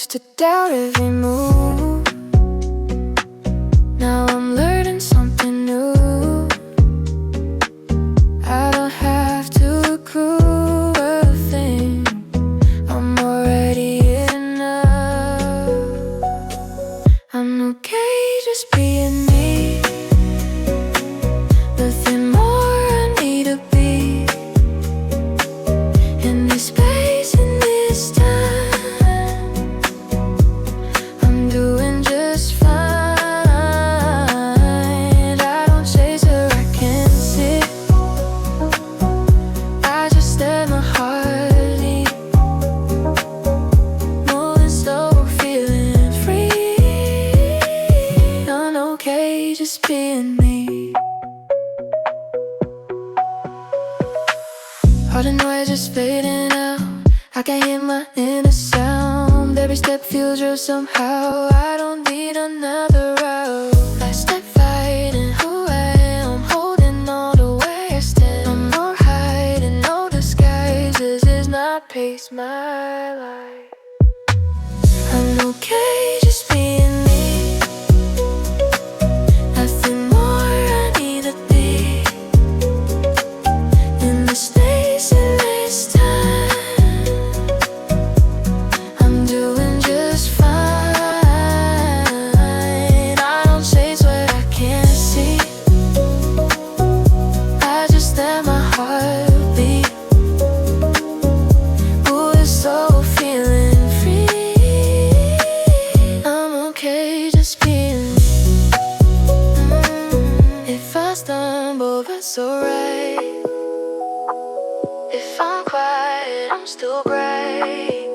used to doubt every move. Now I'm learning something new. I don't have to prove a thing. I'm already enough. I'm okay just being me. Nothing more I need to be. In this space, in this time, I'm doing just fine. I don't chase where I can't sit. I just let my heart lead. Moving slow, feeling free. I'm okay just being me. All the noise is fading out. I can hear my inner sound. Every step feels real somehow. I don't need another route. Last step fighting who I am, holding all the way I stand. I'm more hiding, no disguises. Is not pace my life. I'm okay just being me. Nothing more I need to be. In this space, in this time, I'm doing just fine. I don't chase what I can't see. I just let my heart beat. Ooh, it's so feeling free. I'm okay just being me. If I stumble, that's alright. If I'm quiet, I'm still bright.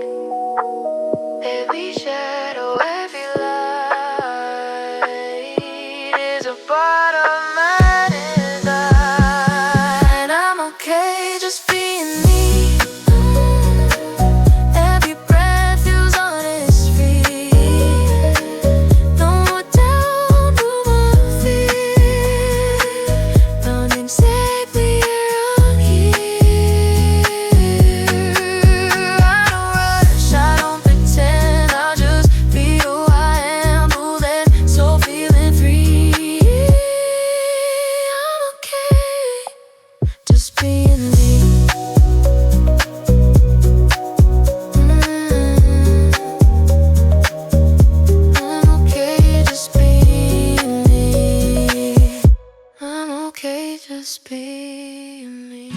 Every shadow, every light is a part of my design. I'm okay just being me. Every breath feels honest, free. No more doubt, no more fear. Running safely around here. I don't rush, I don't pretend. I'll just be who I am, moving, so feeling free. I'm okay just being me. I'm okay just being me. I'm okay just being me.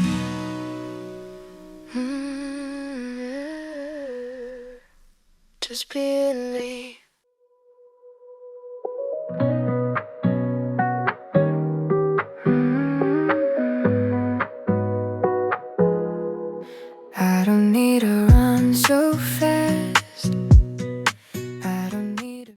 Yeah. Just being me.